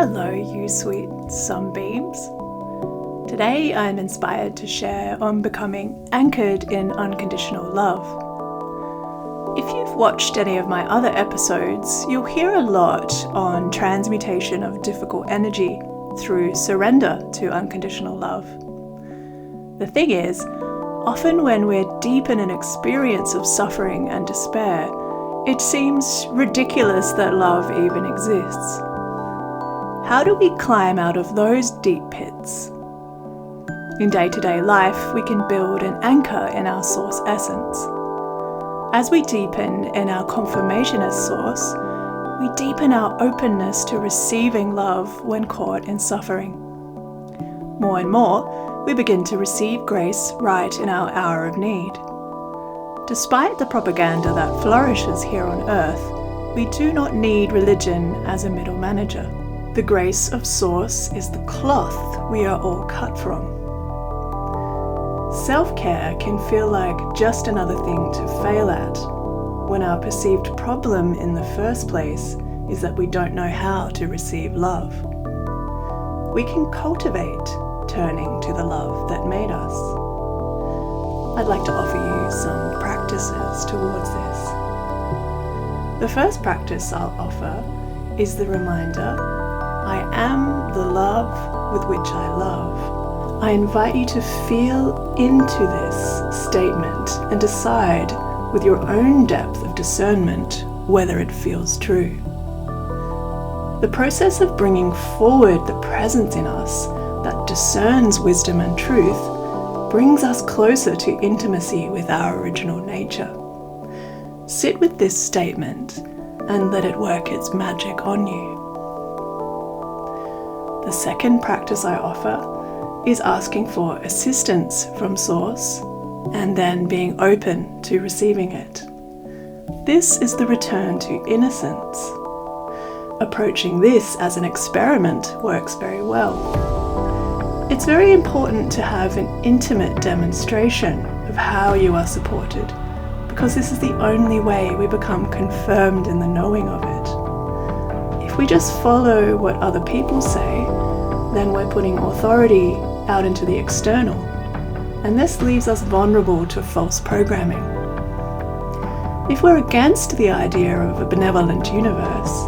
Hello, you sweet sunbeams. Today I'm inspired to share on becoming anchored in unconditional love. If you've watched any of my other episodes, you'll hear a lot on transmutation of difficult energy through surrender to unconditional love. The thing is, often when we're deep in an experience of suffering and despair, it seems ridiculous that love even exists. How do we climb out of those deep pits? In day-to-day life, we can build an anchor in our source essence. As we deepen in our confirmation as source, we deepen our openness to receiving love when caught in suffering. More and more, we begin to receive grace right in our hour of need. Despite the propaganda that flourishes here on earth, we do not need religion as a middle manager. The grace of Source is the cloth we are all cut from. Self-care can feel like just another thing to fail at, when our perceived problem in the first place is that we don't know how to receive love. We can cultivate turning to the love that made us. I'd like to offer you some practices towards this. The first practice I'll offer is the reminder, I am the love with which I love. I invite you to feel into this statement and decide with your own depth of discernment whether it feels true. The process of bringing forward the presence in us that discerns wisdom and truth brings us closer to intimacy with our original nature. Sit with this statement and let it work its magic on you. The second practice I offer is asking for assistance from Source and then being open to receiving it. This is the return to innocence. Approaching this as an experiment works very well. It's very important to have an intimate demonstration of how you are supported, because this is the only way we become confirmed in the knowing of it. If we just follow what other people say, then we're putting authority out into the external, and this leaves us vulnerable to false programming. If we're against the idea of a benevolent universe,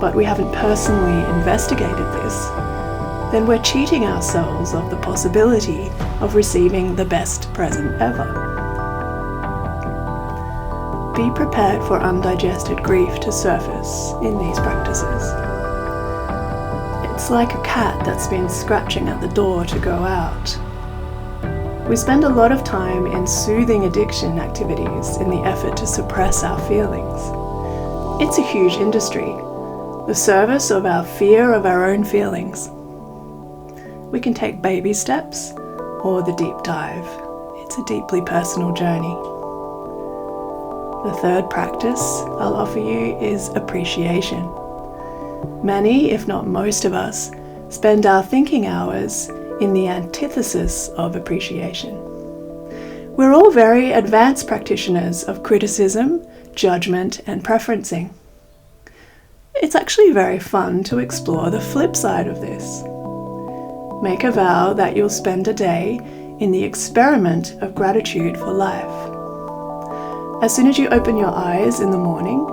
but we haven't personally investigated this, then we're cheating ourselves of the possibility of receiving the best present ever. Be prepared for undigested grief to surface in these practices. It's like a cat that's been scratching at the door to go out. We spend a lot of time in soothing addiction activities in the effort to suppress our feelings. It's a huge industry, the service of our fear of our own feelings. We can take baby steps or the deep dive. It's a deeply personal journey. The third practice I'll offer you is appreciation. Many, if not most of us, spend our thinking hours in the antithesis of appreciation. We're all very advanced practitioners of criticism, judgment, and preferencing. It's actually very fun to explore the flip side of this. Make a vow that you'll spend a day in the experiment of gratitude for life. As soon as you open your eyes in the morning,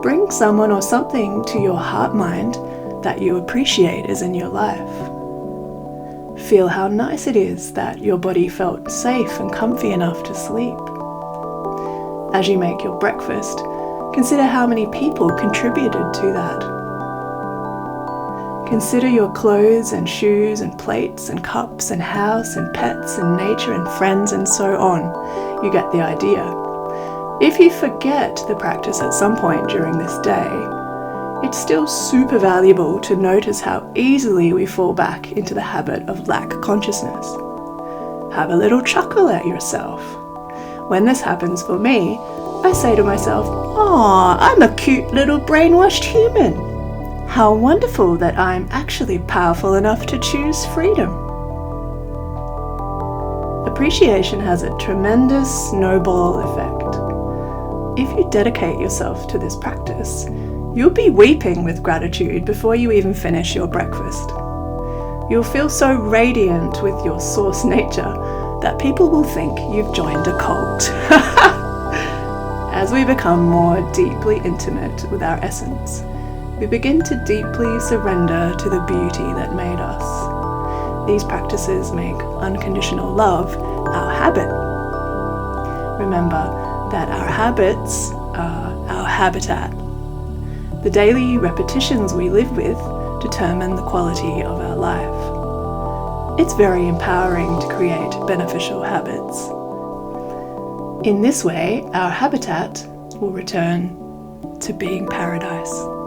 bring someone or something to your heart mind that you appreciate is in your life. Feel how nice it is that your body felt safe and comfy enough to sleep. As you make your breakfast, consider how many people contributed to that. Consider your clothes and shoes and plates and cups and house and pets and nature and friends and so on. You get the idea. If you forget the practice at some point during this day, it's still super valuable to notice how easily we fall back into the habit of lack consciousness. Have a little chuckle at yourself. When this happens for me, I say to myself, "Aw, I'm a cute little brainwashed human. How wonderful that I'm actually powerful enough to choose freedom." Appreciation has a tremendous snowball effect. If you dedicate yourself to this practice, You'll be weeping with gratitude before you even finish your breakfast. You'll feel so radiant with your source nature that people will think you've joined a cult. As we become more deeply intimate with our essence, we begin to deeply surrender to the beauty that made us. These practices make unconditional love our habit. Remember that our habits are our habitat. The daily repetitions we live with determine the quality of our life. It's very empowering to create beneficial habits. In this way, our habitat will return to being paradise.